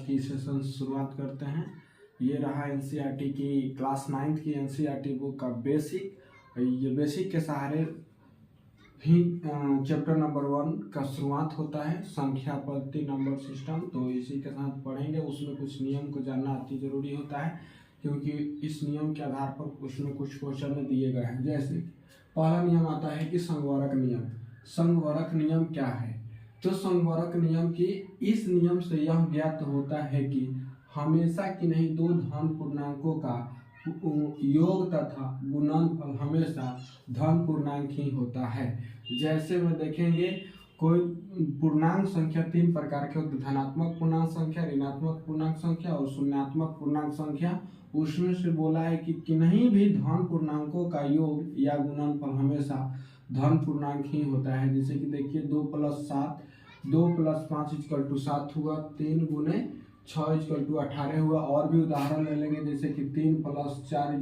की सेशन शुरुआत करते हैं। ये रहा एनसीईआरटी की क्लास 9th की एनसीईआरटी बुक का बेसिक। ये बेसिक के सहारे भी चैप्टर नंबर 1 का शुरुआत होता है, संख्या पद्धति नंबर सिस्टम। तो इसी के साथ पढ़ेंगे। उसमें कुछ नियम को जानना अति जरूरी होता है, क्योंकि इस नियम के आधार पर कुछ न कुछ क्वेश्चन दिए गए हैं। जैसे पहला नियम आता है कि संगवर्क नियम। संगवर्क नियम क्या है? तो संगवर्क नियम की इस नियम से यह ज्ञात होता है कि हमेशा की नहीं दो धन पूर्णांकों का योग तथा गुणनफल हमेशा धन पूर्णांक ही होता है। जैसे में देखेंगे, कोई पूर्णांक संख्या 3 प्रकार के होते हैं, धनात्मक पूर्णांक संख्या, ऋणात्मक पूर्णांक संख्या और शून्यात्मक पूर्णांक संख्या। उसमें से बोला है कि किन्हीं भी धन पूर्णांकों का योग या गुणनफल हमेशा धन पूर्णांक ही होता है। जैसे कि देखिए 2 + 7, 2 + 5 = 7 हुआ, 3 × 6 = 18 हुआ। और भी उदाहरण ले लेंगे, जैसे कि 3 + 4 =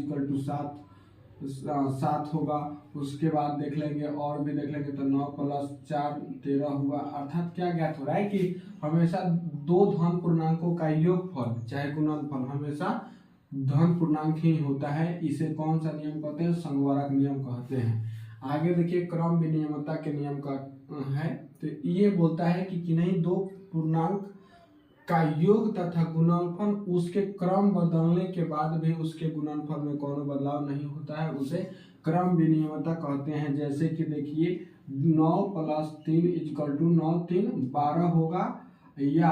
7 होगा। उसके बाद देख लेंगे और भी देख लेंगे तो 9 + 4 = 13 हुआ। अर्थात क्या ज्ञात हो रहा है कि हमेशा दो धन पूर्णांकों का योगफल चाहे गुणनफल हमेशा धन पूर्णांक ही होता है। इसे कौन सा नियम कहते हैं? संगवर्क नियम कहते हैं। आगे देखिए क्रम विनियमता के नियम का है। तो ये बोलता है कि किन्हीं दो पूर्णांक का योग तथा गुणनफल उसके क्रम बदलने के बाद भी उसके गुणनफल में कोई बदलाव नहीं होता है, उसे क्रम विनियमता कहते हैं। जैसे कि देखिए 9 + 3 = 9, 3 12 होगा, या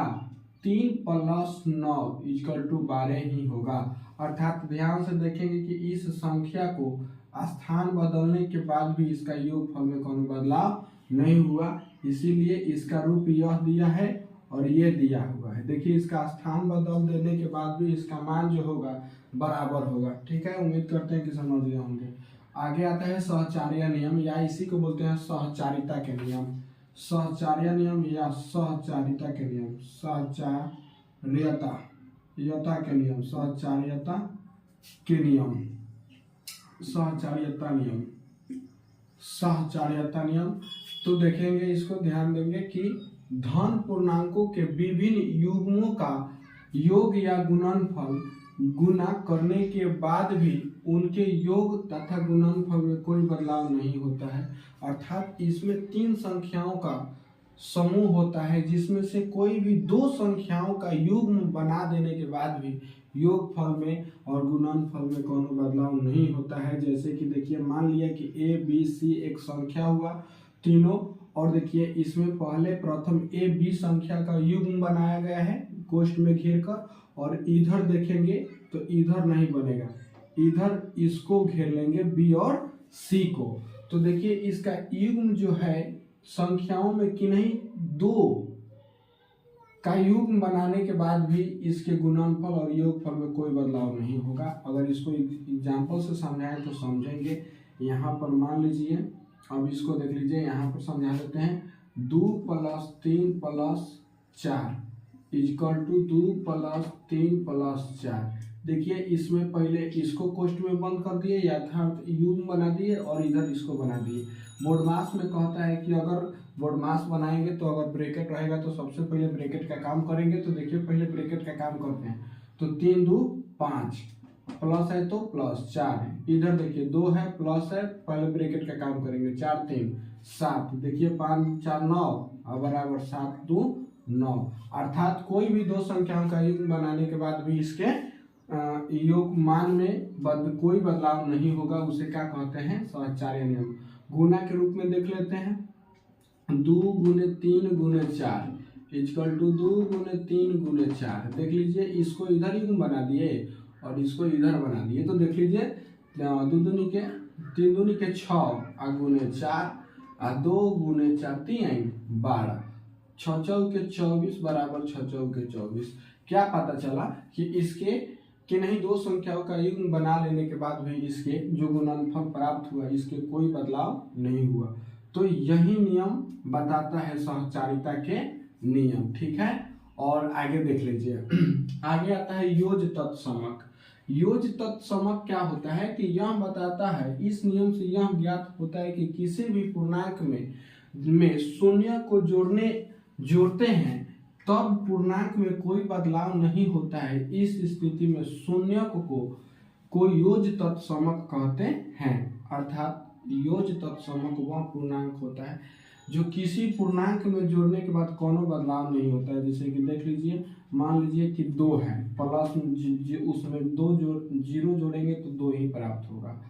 3 + 9 = 12 ही होगा। अर्थात ध्यान से देखेंगे कि इस संख्या को स्थान बदलने के बाद भी इसका योगफल में कोई बदलाव नहीं हुआ, इसीलिए इसका रूप यह दिया है और ये दिया हुआ है। देखिए इसका स्थान बदल देने के बाद भी इसका मान जो होगा बराबर होगा। ठीक है, उम्मीद करते हैं कि समझ गए होंगे। आगे आता है सहचार्य नियम, या इसी को बोलते हैं सहचारिता के नियम। सहचार्य नियम या सहचारिता के नियम, सहचार्यता के नियम, सहचार्यता के नियम, सहचार्यता नियम, सहचार्यता नियम। तो देखेंगे, इसको ध्यान देंगे कि धन पूर्णांकों के विभिन्न युग्मों का योग या गुणनफल गुणा करने के बाद भी उनके योग तथा गुणनफल में कोई बदलाव नहीं होता है। अर्थात इसमें 3 संख्याओं का समूह होता है, जिसमें से कोई भी 2 संख्याओं का युग्म बना देने के बाद भी योगफल में और गुणनफल में कोई बदलाव नहीं होता है। जैसे कि देखिए मान लिया कि A, B, C एक संख्या हुआ तीनों, और देखिए इसमें पहले प्रथम A, B संख्या का युग्म बनाया गया है कोष्ठ में घेर कर, और इधर देखेंगे तो इधर नहीं बनेगा, इधर इसको घेर लेंगे B और C को। तो देखिए इसका युग्म जो है संख्याओं में किन्हीं 2 का युग्म बनाने के बाद भी इसके गुणनफल और योगफल में कोई बदलाव नहीं होगा। अगर इसको एग्जाम्पल से समझाएं तो समझेंगे। यहाँ पर मान लीजिए, अब इसको देख लीजिए, यहाँ पर समझा देते हैं। 2 + 3 + 4 = 2 + 3 + 4। देखिए इसमें पहले इसको कोष्ठ में बंद कर दिए, यथार्थ युग्म बना दिए और इधर इसको बना दिए। बोडमास में कहता है कि अगर बोडमास बनाएंगे तो अगर ब्रैकेट रहेगा तो सबसे पहले ब्रैकेट का काम करेंगे। तो देखिए पहले ब्रैकेट का काम करते हैं। तो 3 × 2 = 5, प्लस है तो +4 है, इधर देखिए 2 है प्लस है, पहले ब्रैकेट का काम करेंगे। 4 × 3 = 7, देखिए 5 × 4 = 9 और बराबर 7 × 2 = 9। अर्थात कोई भी 2 संख्याओं का युग्म बनाने के बाद भी इसके योग मान में कोई बदलाव नहीं होगा, उसे क्या कहते हैं? सहचार्य नियम। गुणा के रूप में देख लेते हैं। 2 × 3 × 4 = 2 × 3 × 4। देख लीजिए इसको इधर युग्म बना दिए और इसको इधर बना दिए। तो देख लीजिए 2 दूनी के 3 दूनी के 6 और × 4 और 2 × 4 = 3 12, 6 चौके 24 बराबर 6 चौके 24। क्या पता चला कि इसके किन्हीं 2 संख्याओं का युग्म बना लेने के बाद भी इसके जो गुणनफल प्राप्त हुआ इसके कोई बदलाव नहीं हुआ। तो यही नियम बताता है सहचारिता के नियम। ठीक है, और आगे देख लीजिए। आगे आता है योज तत्समक। योज तत्समक क्या होता है कि यह बताता है, इस नियम से यह ज्ञात होता है कि किसी भी पूर्णांक में शून्य को जोड़ते हैं तब पूर्णांक में कोई बदलाव नहीं होता है। इस स्थिति में शून्यक को योज तत्समक कहते हैं। अर्थात योज तत्समक वह पूर्णांक होता है जो किसी पूर्णांक में जोड़ने के बाद कोनो बदलाव नहीं होता है। जैसे कि देख लीजिए, मान लीजिए कि 2 है, प्लस उसमें 2 जीरो जोड़ेंगे तो 2 ही प्राप्त होगा।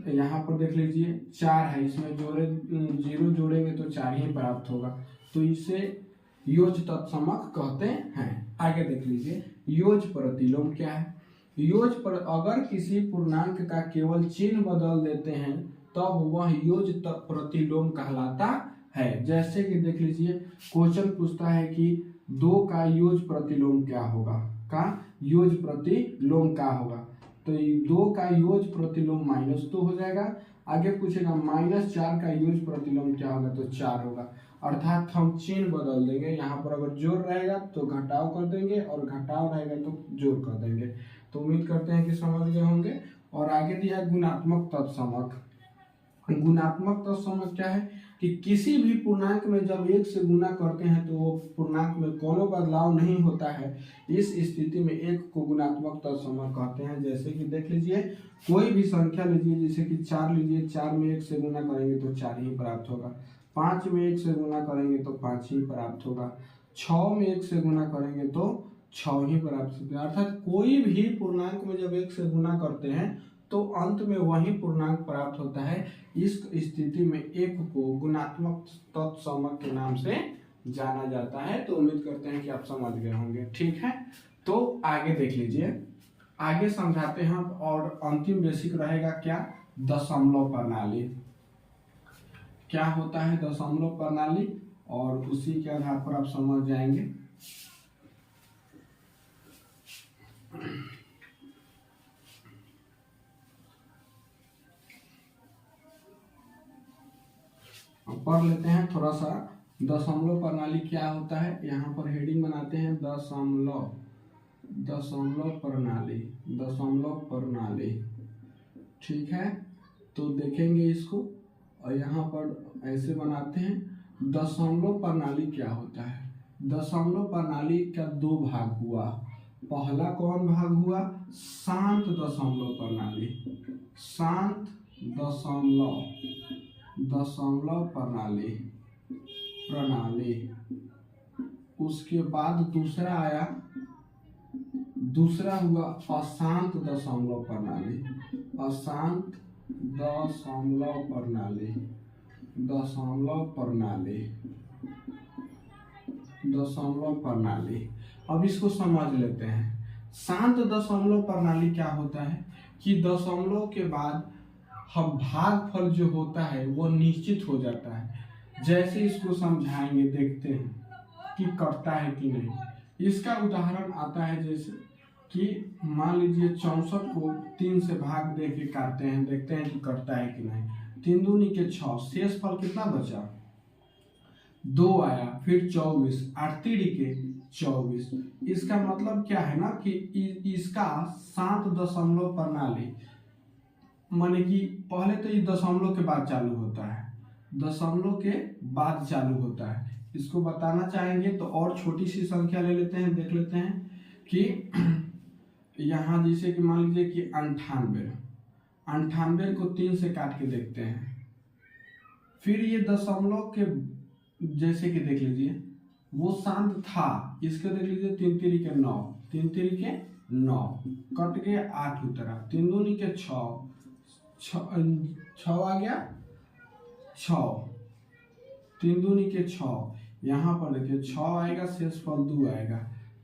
यहाँ पर देख लीजिए 4 है, इसमें जीरो जोड़ेंगे तो 4 ही प्राप्त होगा। तो इसे योज तत्समक कहते हैं। आगे देख लीजिए, योज प्रतिलोम क्या है। योज पर अगर किसी पूर्णांक का केवल चिन्ह बदल देते हैं तब वह योज प्रतिलोम कहलाता है। जैसे कि देख लीजिए, क्वेश्चन पूछता है कि 2 का योज प्रतिलोम क्या होगा, का योज प्रतिलोम क्या होगा। तो 2 का योज प्रतिलोम -2 हो जाएगा। आगे पूछेगा -4 का योज प्रतिलोम क्या होगा, तो 4 होगा। अर्थात हम चिन्ह बदल देंगे। यहाँ पर अगर जोड़ रहेगा तो घटाव कर देंगे और घटाव रहेगा तो जोड़ कर देंगे। तो उम्मीद करते हैं कि समझ गए होंगे। और आगे दिया है गुणात्मक तत्समक। गुणात्मक तत्समक क्या है कि किसी भी पूर्णांक में जब 1 से गुना करते हैं तो वो पूर्णांक में कोनो बदलाव नहीं होता है। इस स्थिति में 1 को गुणात्मक तत्समक कहते हैं। जैसे कि देख लीजिए, कोई भी संख्या लीजिए, जैसे कि 4 लीजिए, 4 में 1 से गुना करेंगे तो 4 ही प्राप्त होगा। 5 में 1 से गुना करेंगे तो 5 ही प्राप्त होगा। 6 में 1 से गुना करेंगे तो 6 ही प्राप्त होगा। अर्थात कोई भी पूर्णांक में जब 1 से गुना करते हैं तो अंत में वही पूर्णांक प्राप्त होता है। इस स्थिति में 1 को गुणात्मक तत्समक के नाम से जाना जाता है। तो उम्मीद करते हैं कि आप समझ गए होंगे। ठीक है, तो आगे देख लीजिए, आगे समझाते हैं। और अंतिम बेसिक रहेगा क्या, दशमलव प्रणाली। क्या होता है दशमलव प्रणाली, और उसी के आधार पर आप समझ जाएंगे। पढ़ लेते हैं थोड़ा सा, दशमलव प्रणाली क्या होता है। यहाँ पर हेडिंग बनाते हैं, दशमलव प्रणाली, दशमलव प्रणाली। ठीक है, तो देखेंगे इसको। और यहाँ पर ऐसे बनाते हैं, दशमलव प्रणाली क्या होता है। दशमलव प्रणाली का 2 भाग हुआ। पहला कौन भाग हुआ, शांत दशमलव प्रणाली, शांत दशमलव प्रणाली। उसके बाद दूसरा आया, दूसरा हुआ अशांत दशमलव प्रणाली, अशांत दशमलव प्रणाली। अब इसको समझ लेते हैं। शांत दशमलव प्रणाली क्या होता है कि दशमलव के बाद हम भागफल जो होता है वो निश्चित हो जाता है। जैसे इसको समझाएंगे, देखते हैं कि करता है कि नहीं। इसका उदाहरण आता है, जैसे कि मान लीजिए 64 को 3 से भाग दे के काटते हैं, देखते हैं कि करता है कि नहीं। 3 दूनी के 6, शेष फल कितना बचा, 2 आया। फिर 24, 8 तिरी के 24। इसका मतलब क्या है ना कि इसका शांत दशमलव प्रणाली, माने कि पहले तो ये दशमलव के बाद चालू होता है, दशमलव के बाद चालू होता है। इसको बताना चाहेंगे तो और छोटी सी संख्या ले लेते हैं, देख लेते हैं कि यहाँ जैसे कि मान लीजिए कि 98 को 3 से काट के देखते हैं। फिर ये दशमलव के जैसे कि देख लीजिए वो शांत था, इसके देख लीजिए 3 तिरी के 9, 3 तिरी के 9 कट के 8 उतरा। 3 दूनी के 6 आ गया 6, 3 दूनी के 6। यहाँ पर देखिए 6 आएगा, शेष फल 2 आएगा।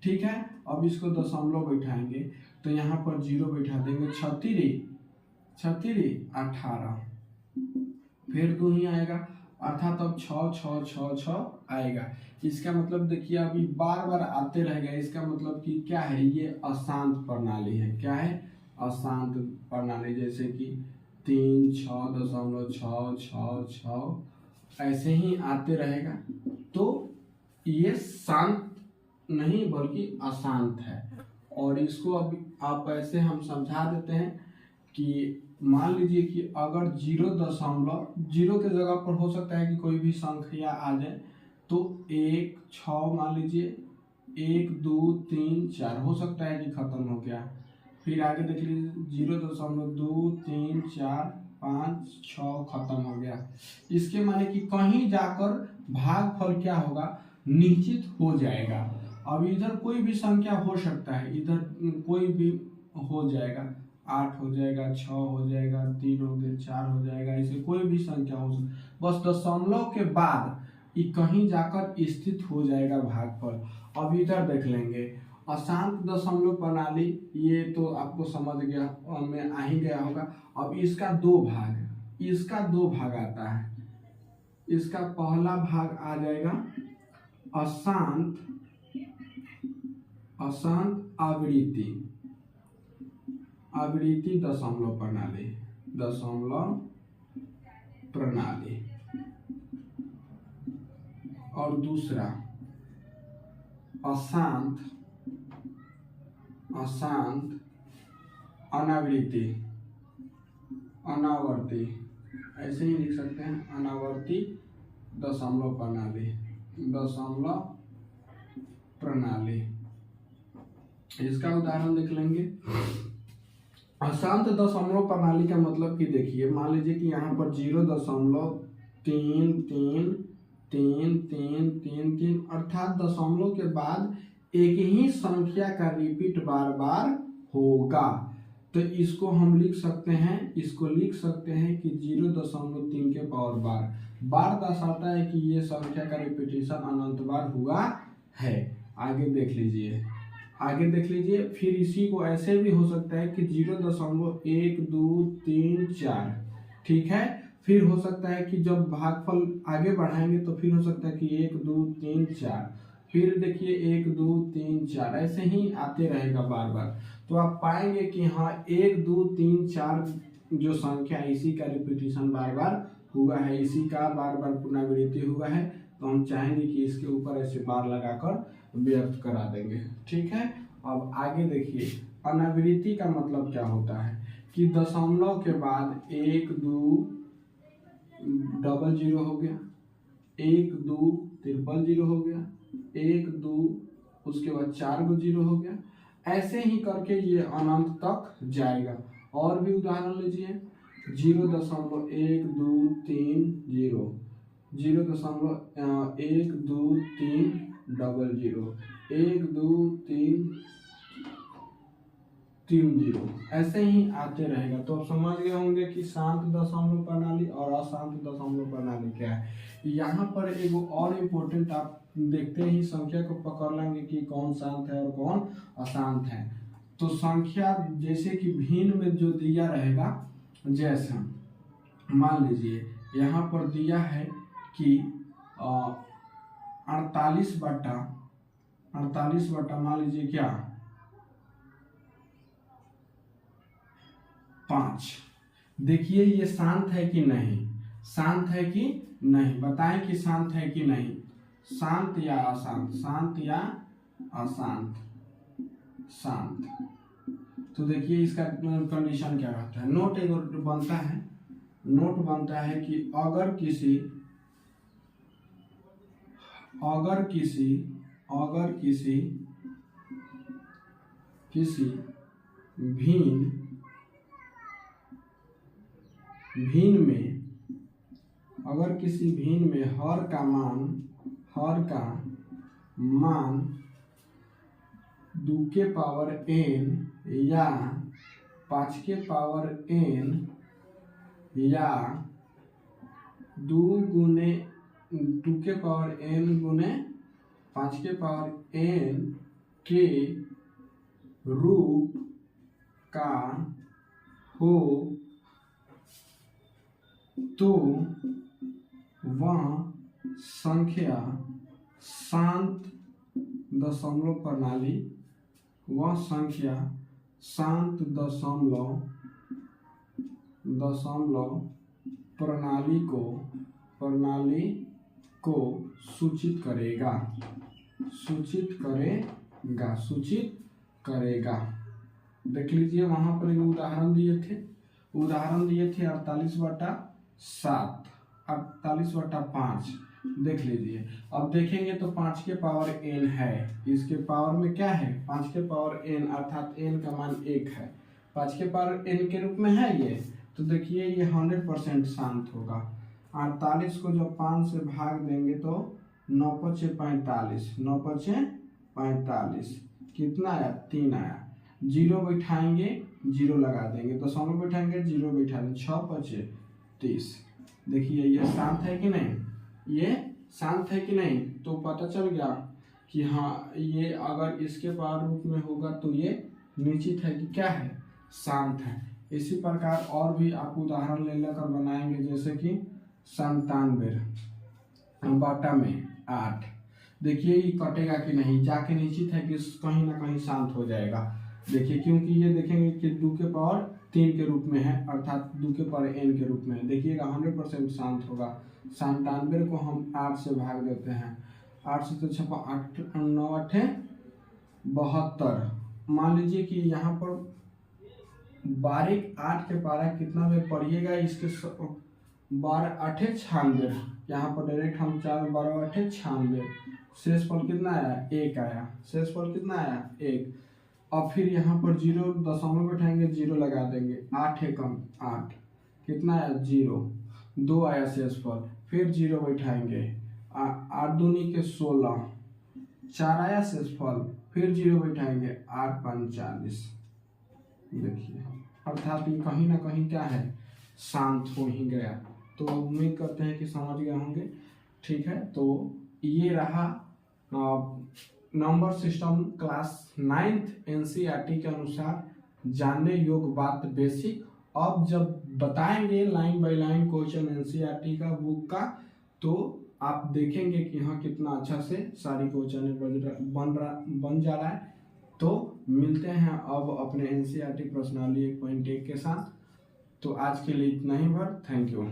ठीक है, अब इसको दशमलव बैठाएंगे तो यहाँ पर 0 बैठा देंगे। 6 18, फिर 2 ही आएगा, अर्थात अब 6 आएगा। इसका मतलब देखिए अभी बार बार आते रहेगा। इसका मतलब कि क्या है, ये अशांत प्रणाली है। क्या है, अशांत प्रणाली। जैसे कि 3 6.6 ऐसे ही आते रहेगा। तो ये शांत नहीं बल्कि अशांत है। और इसको अब आप ऐसे हम समझा देते हैं कि मान लीजिए कि अगर 0.0 के जगह पर हो सकता है कि कोई भी संख्या आ जाए, तो 1 6 मान लीजिए, 1 2 3 4 हो सकता है कि खत्म हो गया। फिर आगे देख लीजिए 0.2 3 4 5 6 खत्म हो गया। इसके माने कि कहीं जाकर भागफल क्या होगा, निश्चित हो जाएगा। अब इधर कोई भी संख्या हो सकता है, इधर कोई भी हो जाएगा, 8 हो जाएगा, 6 हो जाएगा, 3 हो गया, 4 हो जाएगा, ऐसे कोई भी संख्या हो सकती, बस दशमलव के बाद ये कहीं जाकर स्थित हो जाएगा भागफल। अब इधर देख लेंगे अशांत दशमलव प्रणाली, ये तो आपको समझ गया में आ ही गया होगा। अब इसका दो भाग आता है। इसका पहला भाग आ जाएगा अशांत आवृत्ति दशमलव प्रणाली, और दूसरा अशांत अनावर्ती, ऐसे ही लिख सकते हैं, अनावर्ती दशमलव प्रणाली। इसका उदाहरण देख लेंगे। अशांत दशमलव प्रणाली का मतलब कि देखिए, मान लीजिए कि यहाँ पर 0.33333 अर्थात दशमलव के बाद एक ही संख्या का रिपीट बार बार होगा। तो इसको हम लिख सकते हैं कि 0.3 के पावर बार दर्शाता है कि ये संख्या का रिपीटेशन अनंत बार हुआ है। आगे देख लीजिए। फिर इसी को ऐसे भी हो सकता है कि 0.1234, ठीक है। फिर हो सकता है कि जब भागफल आगे बढ़ाएंगे तो फिर हो सकता है कि 1 2 3 4, फिर देखिए 1 2 3 4, ऐसे ही आते रहेगा बार बार। तो आप पाएंगे कि हाँ 1 2 3 4 जो संख्या इसी का रिपीटेशन बार बार हुआ है, इसी का बार बार पुनरावृत्ति हुआ है। तो हम चाहेंगे कि इसके ऊपर ऐसे बार लगाकर व्यक्त करा देंगे, ठीक है। अब आगे देखिए, अनावृत्ति का मतलब क्या होता है कि दशमलव के बाद 1 2 00 हो गया, 1 2 000 हो गया, 1 2 उसके बाद 4 गो 0 हो गया, ऐसे ही करके ये अनंत तक जाएगा। और भी उदाहरण लीजिए, 0.1230, 0.1230, 12330, ऐसे ही आते रहेगा। तो आप समझ गए होंगे कि शांत दशमलव प्रणाली और अशांत दशमलव प्रणाली क्या है। यहाँ पर एक और इम्पोर्टेंट आप देखते ही संख्या को पकड़ लेंगे कि कौन शांत है और कौन अशांत है। तो संख्या जैसे कि भिन्न में जो दिया रहेगा, जैसे मान लीजिए यहाँ पर दिया है कि 48 बटा मान लीजिए क्या 5। देखिए ये शांत है कि नहीं, बताएं कि शांत है कि नहीं, शांत या अशांत, तो देखिए इसका कंडीशन क्या रहता है। नोट एक बनता है कि अगर किसी भिन्न में हर का मान 2 के पावर n या 5 के पावर n या 2 के पावर n गुने 5 के पावर n के रूप का हो तो वह संख्या शांत दशमलव प्रणाली को सूचित करेगा। देख लीजिए वहां पर उदाहरण दिए थे 48/7, 48/5, देख लीजिए। अब देखेंगे तो 5 के पावर n है, इसके पावर में क्या है 5 के पावर n, अर्थात n का मान 1 है, 5 के पावर n के रूप में है ये। तो देखिए ये 100% शांत होगा। 48 को जब 5 से भाग देंगे तो 9 पचे 45, 9 पचे 45, कितना आया 3 आया। जीरो बैठाएंगे, जीरो लगा देंगे, दशमलव बैठाएंगे, जीरो बैठा देंगे, 6 पचे 30। देखिए ये शांत है कि नहीं, ये शांत है कि नहीं। तो पता चल गया कि हाँ ये अगर इसके पावर रूप में होगा तो ये निश्चित है कि क्या है, शांत है। इसी प्रकार और भी आप उदाहरण ले लेकर बनाएंगे, जैसे कि 97 बटा में 8। देखिए ये कटेगा कि नहीं, जाके निश्चित है कि कहीं ना कहीं शांत हो जाएगा। देखिए क्योंकि ये देखेंगे कि 2 के पावर 3 के रूप में है, अर्थात 2 के पावर n के रूप में। देखिएगा 100% शांत होगा। 97 को हम 8 से भाग देते हैं, 8 से तो 8 9 8 72। मान लीजिए कि यहाँ पर 12 8 के पारा कितना में पढ़िएगा, इसके 12 8 96, यहाँ पर डायरेक्ट हम 4 12 8 96, शेषफल कितना आया 1 आया, शेषफल कितना आया 1। अब फिर यहाँ पर जीरो दशमलव बैठाएंगे, जीरो लगा देंगे, 8 है कम 8, कितना आया 0, 2 आया शेषफल, फिर जीरो बैठाएंगे, 8 दूनी के 16, 4 आया शेषफल, फिर जीरो बैठाएंगे, 8 5 40। देखिए अर्थात ये कहीं ना कहीं क्या है, शांत हो ही गया। तो उम्मीद करते हैं कि समझ गए होंगे। ठीक है, तो ये रहा number system class 9th NCERT के अनुसार जानने योग्य बात बेसिक। अब जब बताएंगे line by line question NCERT का बुक का, तो आप देखेंगे कि हाँ कितना अच्छा से सारी क्वेश्चन बन जा रहा है। तो मिलते हैं अब अपने NCERT प्रश्नावली 1.1 के साथ। तो आज के लिए इतना ही भर, थैंक यू।